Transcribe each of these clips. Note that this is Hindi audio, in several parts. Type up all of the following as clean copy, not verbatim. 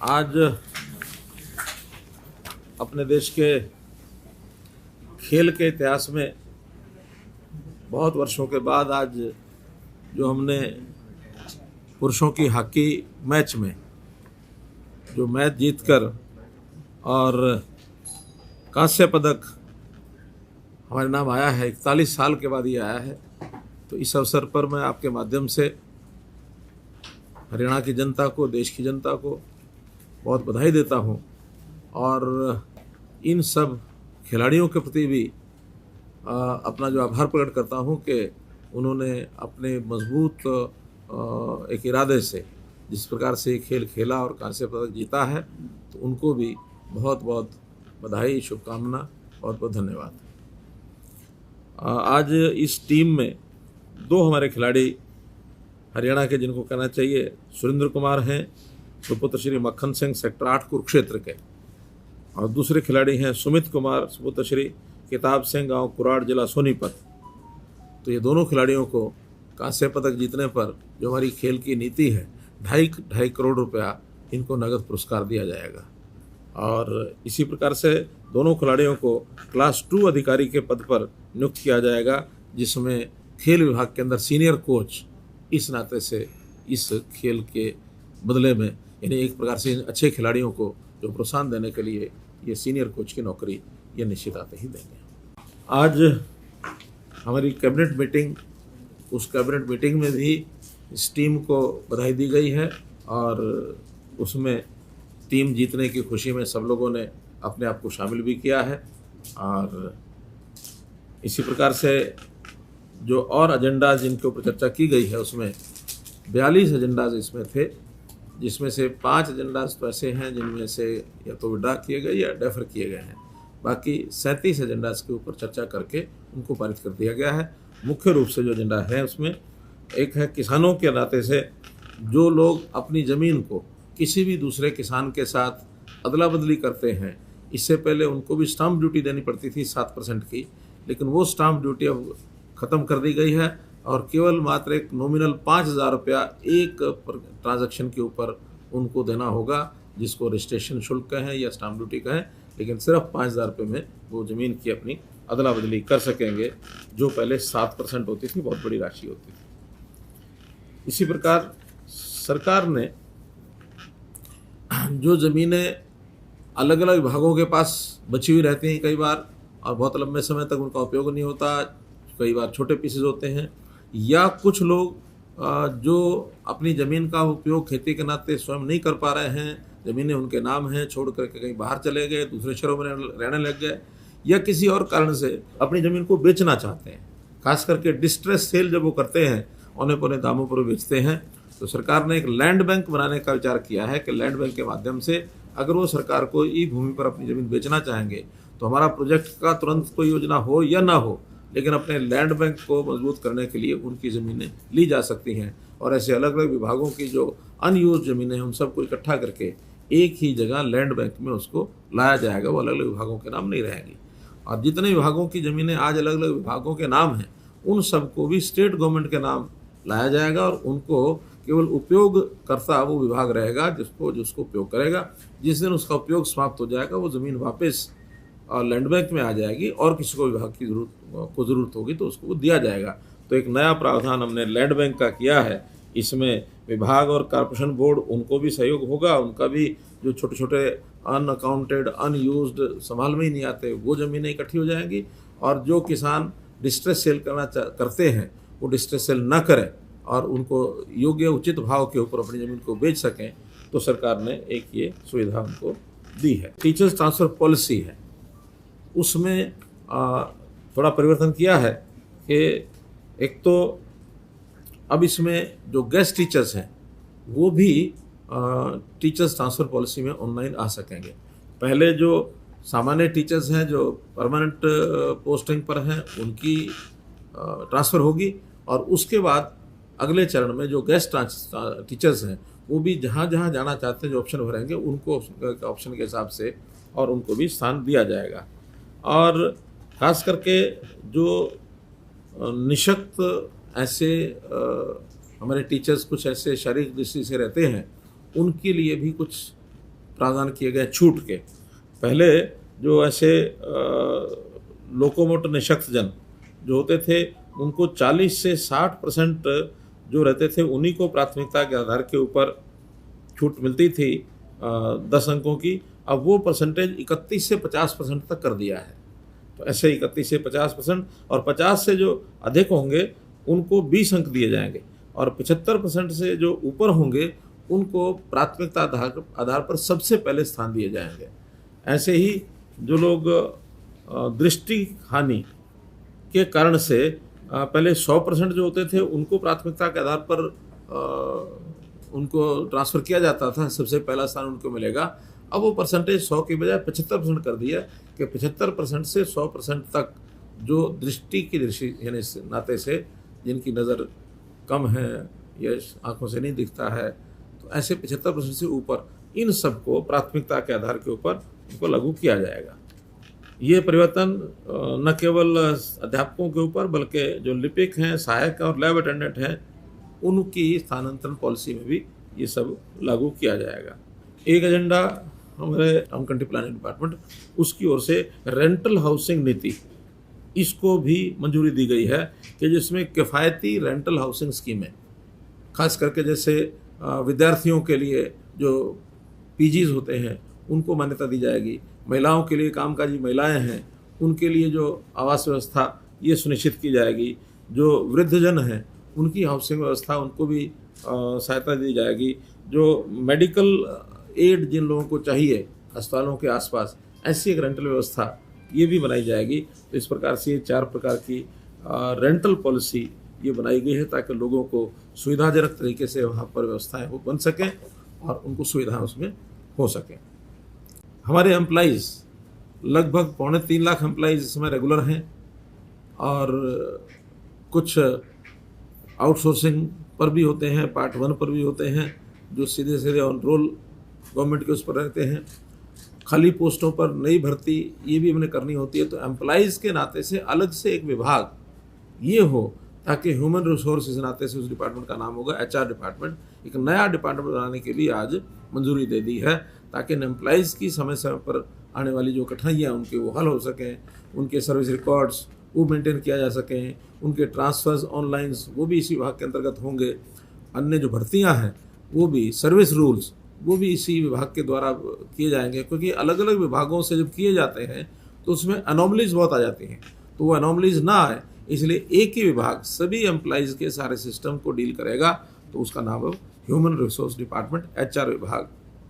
आज अपने देश के खेल के इतिहास में बहुत वर्षों के बाद आज जो हमने पुरुषों की हॉकी मैच में जो मैच जीतकर और कांस्य पदक हमारे नाम आया है, 41 साल के बाद ये आया है। तो इस अवसर पर मैं आपके माध्यम से हरियाणा की जनता को, देश की जनता को बहुत बधाई देता हूँ और इन सब खिलाड़ियों के प्रति भी अपना जो आभार प्रकट करता हूँ कि उन्होंने अपने मजबूत एक इरादे से जिस प्रकार से खेल खेला और कांस्य पदक जीता है, तो उनको भी बहुत बहुत बधाई, शुभकामना, बहुत बहुत धन्यवाद। आज इस टीम में दो हमारे खिलाड़ी हरियाणा के, जिनको कहना चाहिए सुरेंद्र कुमार हैं, सुपुत्र श्री मक्खन सिंह सेक्टर 8 कुरुक्षेत्र के, और दूसरे खिलाड़ी हैं सुमित कुमार, सुपुत्र श्री किताब सिंह, गांव कुराड़, जिला सोनीपत। तो ये दोनों खिलाड़ियों को कांस्य पदक जीतने पर जो हमारी खेल की नीति है, 2.5 करोड़ रुपया इनको नगद पुरस्कार दिया जाएगा। और इसी प्रकार से दोनों खिलाड़ियों को क्लास 2 अधिकारी के पद पर नियुक्त किया जाएगा, जिसमें खेल विभाग के अंदर सीनियर कोच इस नाते से इस खेल के बदले में, यानी एक प्रकार से अच्छे खिलाड़ियों को जो प्रोत्साहन देने के लिए ये सीनियर कोच की नौकरी ये निश्चित आते ही देंगे। आज हमारी कैबिनेट मीटिंग, उस कैबिनेट मीटिंग में भी इस टीम को बधाई दी गई है और उसमें टीम जीतने की खुशी में सब लोगों ने अपने आप को शामिल भी किया है। और इसी प्रकार से जो और एजेंडा जिनके ऊपर चर्चा की गई है, उसमें 42 एजेंडाज इसमें थे, जिसमें से 5 एजेंडाज तो ऐसे हैं जिनमें से या तो विड्रा किए गए या डेफर किए गए हैं। बाकी 37 एजेंडाज के ऊपर चर्चा करके उनको पारित कर दिया गया है। मुख्य रूप से जो एजेंडा है उसमें एक है किसानों के नाते से जो लोग अपनी ज़मीन को किसी भी दूसरे किसान के साथ अदला बदली करते हैं, इससे पहले उनको भी स्टाम्प ड्यूटी देनी पड़ती थी 7% की, लेकिन वो स्टाम्प ड्यूटी अब ख़त्म कर दी गई है और केवल मात्र एक नॉमिनल 5,000 रुपया एक ट्रांजैक्शन के ऊपर उनको देना होगा, जिसको रजिस्ट्रेशन शुल्क कहें या स्टाम्प ड्यूटी कहें, लेकिन सिर्फ 5,000 रुपये में वो ज़मीन की अपनी अदला बदली कर सकेंगे, जो पहले 7% होती थी, बहुत बड़ी राशि होती थी। इसी प्रकार सरकार ने जो ज़मीनें अलग अलग विभागों के पास बची हुई रहती हैं कई बार, और बहुत लंबे समय तक उनका उपयोग नहीं होता, कई बार छोटे पीसेज होते हैं, या कुछ लोग जो अपनी ज़मीन का उपयोग खेती के नाते स्वयं नहीं कर पा रहे हैं, ज़मीनें उनके नाम हैं, छोड़ करके कहीं बाहर चले गए, दूसरे शहरों में रहने लग गए, या किसी और कारण से अपनी ज़मीन को बेचना चाहते हैं। खास करके डिस्ट्रेस सेल जब वो करते हैं, औने पौने दामों पर बेचते हैं, तो सरकार ने एक लैंड बैंक बनाने का विचार किया है कि लैंड बैंक के माध्यम से अगर वो सरकार को ई भूमि पर अपनी ज़मीन बेचना चाहेंगे, तो हमारा प्रोजेक्ट का तुरंत कोई योजना हो या ना हो, लेकिन अपने लैंड बैंक को मजबूत करने के लिए उनकी ज़मीनें ली जा सकती हैं। और ऐसे अलग अलग विभागों की जो अनयूज ज़मीनें हैं, उन सबको इकट्ठा करके एक ही जगह लैंड बैंक में उसको लाया जाएगा। वो अलग अलग विभागों के नाम नहीं रहेंगी। और जितने विभागों की ज़मीनें आज अलग अलग विभागों के नाम हैं, उन सबको भी स्टेट गवर्नमेंट के नाम लाया जाएगा और उनको केवल उपयोगकर्ता वो विभाग रहेगा जिसको उपयोग करेगा। जिस दिन उसका उपयोग समाप्त हो जाएगा, वो ज़मीन वापस लैंड बैंक में आ जाएगी और किसी को विभाग की ज़रूरत होगी तो उसको दिया जाएगा। तो एक नया प्रावधान हमने लैंड बैंक का किया है। इसमें विभाग और कॉर्पोरेशन बोर्ड, उनको भी सहयोग होगा, उनका भी जो छोटे छोटे अनअकाउंटेड, अनयूज्ड, संभाल में ही नहीं आते, वो ज़मीनें इकट्ठी हो जाएंगी। और जो किसान डिस्ट्रेस सेल करते हैं, वो डिस्ट्रेस सेल न करें और उनको योग्य उचित भाव के ऊपर अपनी ज़मीन को बेच सकें, तो सरकार ने एक ये सुविधा उनको दी है। टीचर्स ट्रांसफ़र पॉलिसी है, उसमें थोड़ा परिवर्तन किया है कि एक तो अब इसमें जो गेस्ट टीचर्स हैं वो भी टीचर्स ट्रांसफ़र पॉलिसी में ऑनलाइन आ सकेंगे। पहले जो सामान्य टीचर्स हैं जो परमानेंट पोस्टिंग पर हैं, उनकी ट्रांसफ़र होगी, और उसके बाद अगले चरण में जो गेस्ट टीचर्स हैं वो भी जहाँ जहाँ जाना चाहते हैं, जो ऑप्शन भरेंगे उनको ऑप्शन के हिसाब से और उनको भी स्थान दिया जाएगा। और ख़ास करके जो निःशक्त ऐसे हमारे टीचर्स कुछ ऐसे शारीरिक दृष्टि से रहते हैं, उनके लिए भी कुछ प्रावधान किए गए छूट के। पहले जो ऐसे लोकोमोटर निःशक्तजन जो होते थे उनको 40 से 60% जो रहते थे उन्हीं को प्राथमिकता के आधार के ऊपर छूट मिलती थी 10 अंकों की। अब वो परसेंटेज 31 से 50% तक कर दिया है। तो ऐसे 31 से 50% और 50 से जो अधिक होंगे उनको 20 अंक दिए जाएंगे और 75% से जो ऊपर होंगे उनको प्राथमिकता आधार पर सबसे पहले स्थान दिए जाएंगे। ऐसे ही जो लोग दृष्टि हानि के कारण से पहले 100% जो होते थे उनको प्राथमिकता के आधार पर उनको ट्रांसफ़र किया जाता था, सबसे पहला स्थान उनको मिलेगा। अब वो परसेंटेज 100 की बजाय 75% कर दिया कि 75% से 100% तक जो दृष्टि यानी नाते से जिनकी नज़र कम है या आँखों से नहीं दिखता है, तो ऐसे 75% से ऊपर इन सबको प्राथमिकता के आधार के ऊपर उनको लागू किया जाएगा। ये परिवर्तन न केवल अध्यापकों के ऊपर बल्कि जो लिपिक हैं, सहायक और लैब अटेंडेंट हैं, उनकी स्थानांतरण पॉलिसी में भी ये सब लागू किया जाएगा। एक एजेंडा हमारे टाउन कंट्री प्लानिंग डिपार्टमेंट उसकी ओर से रेंटल हाउसिंग नीति, इसको भी मंजूरी दी गई है कि जिसमें किफ़ायती रेंटल हाउसिंग स्कीमें, खास करके जैसे विद्यार्थियों के लिए जो पीजीज होते हैं उनको मान्यता दी जाएगी। महिलाओं के लिए, कामकाजी महिलाएं हैं, उनके लिए जो आवास व्यवस्था ये सुनिश्चित की जाएगी। जो वृद्धजन हैं उनकी हाउसिंग व्यवस्था, उनको भी सहायता दी जाएगी। जो मेडिकल एड जिन लोगों को चाहिए अस्पतालों के आसपास, ऐसी एक रेंटल व्यवस्था ये भी बनाई जाएगी। तो इस प्रकार से ये 4 प्रकार की रेंटल पॉलिसी ये बनाई गई है ताकि लोगों को सुविधाजनक तरीके से वहाँ पर व्यवस्थाएं वो बन सकें और उनको सुविधाएं उसमें हो सकें। हमारे एम्प्लॉइज़ लगभग 3.25 लाख एम्प्लॉइज़ इस समय रेगुलर हैं और कुछ आउटसोर्सिंग पर भी होते हैं, पार्ट 1 पर भी होते हैं, जो सीधे सीधे ऑन रोल गवर्नमेंट के उस पर रहते हैं। खाली पोस्टों पर नई भर्ती ये भी हमने करनी होती है। तो एम्प्लॉइज़ के नाते से अलग से एक विभाग ये हो ताकि ह्यूमन रिसोर्सेज नाते से उस डिपार्टमेंट का नाम होगा HR डिपार्टमेंट। एक नया डिपार्टमेंट बनाने के लिए आज मंजूरी दे दी है ताकि एम्प्लॉइज़ की समय समय पर आने वाली जो कठिनाइयाँ उनके वो हल हो सकें, उनके सर्विस रिकॉर्ड्स वो मेंटेन किया जा सकें, उनके ट्रांसफ़र्स ऑनलाइंस वो भी इसी विभाग के अंतर्गत होंगे। अन्य जो भर्तियाँ हैं वो भी, सर्विस रूल्स वो भी इसी विभाग के द्वारा किए जाएंगे, क्योंकि अलग अलग विभागों से जब किए जाते हैं तो उसमें अनोमलीज बहुत आ जाती हैं। तो वो अनोमलीज ना आए इसलिए एक ही विभाग सभी एम्प्लॉइज़ के सारे सिस्टम को डील करेगा। तो उसका नाम अब ह्यूमन रिसोर्स डिपार्टमेंट HR विभाग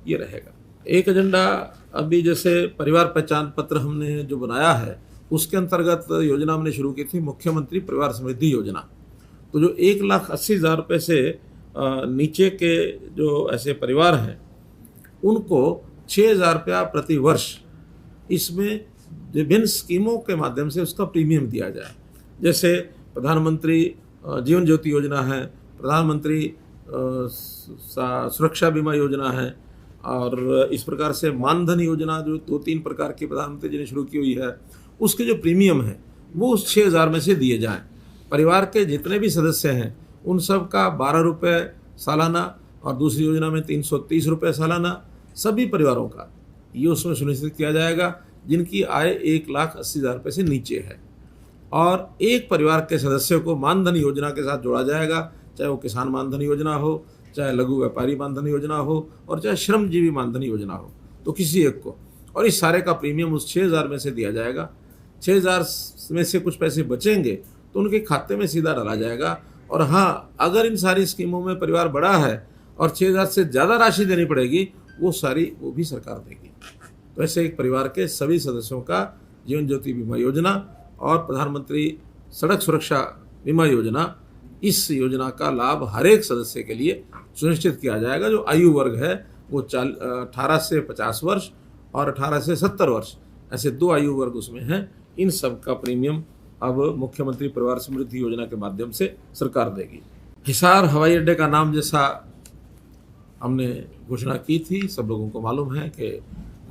ये रहेगा। एक एजेंडा अभी जैसे परिवार पहचान पत्र हमने जो बनाया है उसके अंतर्गत योजना हमने शुरू की थी मुख्यमंत्री परिवार समृद्धि योजना। तो जो 1,80,000 रुपये से नीचे के जो ऐसे परिवार हैं उनको 6,000 रुपया प्रति वर्ष इसमें विभिन्न स्कीमों के माध्यम से उसका प्रीमियम दिया जाए। जैसे प्रधानमंत्री जीवन ज्योति योजना है, प्रधानमंत्री सुरक्षा बीमा योजना है और इस प्रकार से मानधन योजना जो 2-3 प्रकार की प्रधानमंत्री जी ने शुरू की हुई है, उसके जो प्रीमियम है वो उस 6,000 में से दिए जाएं। परिवार के जितने भी सदस्य हैं उन सब का 12 रुपये सालाना और दूसरी योजना में 330 रुपये सालाना सभी परिवारों का ये उसमें सुनिश्चित किया जाएगा जिनकी आय 1,80,000 रुपये से नीचे है। और एक परिवार के सदस्य को मानधन योजना के साथ जोड़ा जाएगा, चाहे वो किसान मानधन योजना हो, चाहे लघु व्यापारी मानधन योजना हो और चाहे श्रमजीवी मानधन योजना हो, तो किसी एक को। और इस सारे का प्रीमियम उस 6,000 में से दिया जाएगा। 6,000 में से कुछ पैसे बचेंगे तो उनके खाते में सीधा डाला जाएगा। और हाँ, अगर इन सारी स्कीमों में परिवार बड़ा है और 6,000 से ज़्यादा राशि देनी पड़ेगी वो भी सरकार देगी। तो ऐसे एक परिवार के सभी सदस्यों का जीवन ज्योति बीमा योजना और प्रधानमंत्री सड़क सुरक्षा बीमा योजना, इस योजना का लाभ हर एक सदस्य के लिए सुनिश्चित किया जाएगा। जो आयु वर्ग है वो 18 से 50 वर्ष और 18 से 70 वर्ष, ऐसे 2 आयु वर्ग उसमें हैं। इन सब का प्रीमियम अब मुख्यमंत्री परिवार समृद्धि योजना के माध्यम से सरकार देगी। हिसार हवाई अड्डे का नाम जैसा हमने घोषणा की थी, सब लोगों को मालूम है कि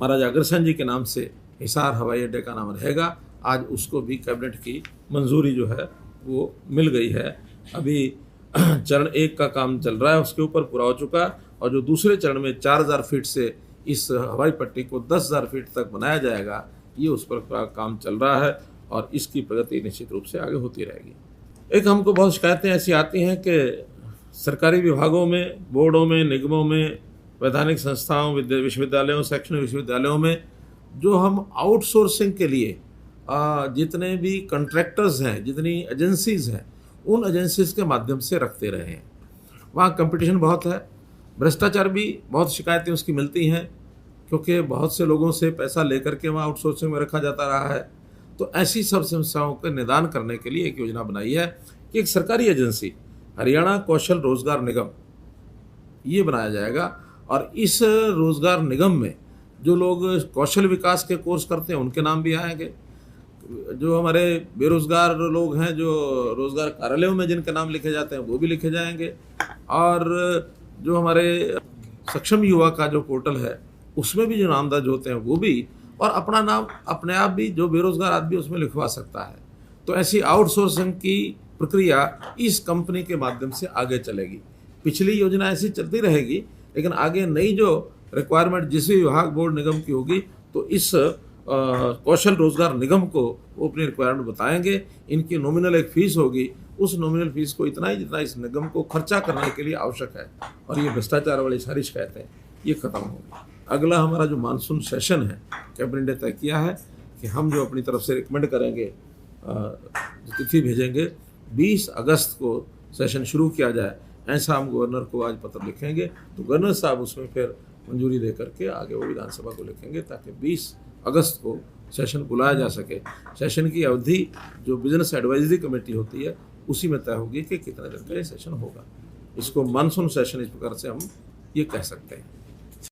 महाराजा अग्रसेन जी के नाम से हिसार हवाई अड्डे का नाम रहेगा। आज उसको भी कैबिनेट की मंजूरी जो है वो मिल गई है। अभी चरण 1 का काम चल रहा है, उसके ऊपर पूरा हो चुका, और जो दूसरे चरण में 4,000 फीट से इस हवाई पट्टी को 10,000 फीट तक बनाया जाएगा, ये उस पर काम चल रहा है और इसकी प्रगति निश्चित रूप से आगे होती रहेगी। एक हमको बहुत शिकायतें ऐसी आती हैं कि सरकारी विभागों में, बोर्डों में, निगमों में, वैधानिक संस्थाओं, विश्वविद्यालयों, शैक्षणिक विश्वविद्यालयों में जो हम आउटसोर्सिंग के लिए जितने भी कॉन्ट्रैक्टर्स हैं, जितनी एजेंसीज़ हैं, उन एजेंसीज़ के माध्यम से रखते रहे हैं। वहाँ कंपटीशन बहुत है, भ्रष्टाचार भी बहुत शिकायतें उसकी मिलती हैं, क्योंकि बहुत से लोगों से पैसा लेकर के वहाँ आउटसोर्सिंग में रखा जाता रहा है। तो ऐसी सब समस्याओं का निदान करने के लिए एक योजना बनाई है कि एक सरकारी एजेंसी हरियाणा कौशल रोजगार निगम ये बनाया जाएगा, और इस रोजगार निगम में जो लोग कौशल विकास के कोर्स करते हैं उनके नाम भी आएंगे, जो हमारे बेरोजगार लोग हैं जो रोजगार कार्यालयों में जिनके नाम लिखे जाते हैं वो भी लिखे जाएंगे, और जो हमारे सक्षम युवा का जो पोर्टल है उसमें भी जो नाम दर्ज होते हैं वो भी, और अपना नाम अपने आप भी जो बेरोजगार आदमी उसमें लिखवा सकता है। तो ऐसी आउटसोर्सिंग की प्रक्रिया इस कंपनी के माध्यम से आगे चलेगी। पिछली योजना ऐसी चलती रहेगी, लेकिन आगे नई जो रिक्वायरमेंट जिस भी विभाग, बोर्ड, निगम की होगी तो इस कौशल रोजगार निगम को वो अपनी रिक्वायरमेंट बताएंगे। इनकी नॉमिनल एक फीस होगी, उस नॉमिनल फीस को इतना ही जितना इस निगम को खर्चा करने के लिए आवश्यक है, और ये भ्रष्टाचार वाली सारी शिकायतें ये खत्म होंगी। अगला हमारा जो मानसून सेशन है, कैबिनेट ने तय किया है कि हम जो अपनी तरफ से रिकमेंड करेंगे, तिथि भेजेंगे, 20 अगस्त को सेशन शुरू किया जाए, ऐसा हम गवर्नर को आज पत्र लिखेंगे। तो गवर्नर साहब उसमें फिर मंजूरी दे करके आगे वो विधानसभा को लिखेंगे, ताकि 20 अगस्त को सेशन बुलाया जा सके। सेशन की अवधि जो बिजनेस एडवाइजरी कमेटी होती है उसी में तय होगी कि कितने दिन का ये सेशन होगा। इसको मानसून सेशन इस प्रकार से हम ये कह सकते हैं।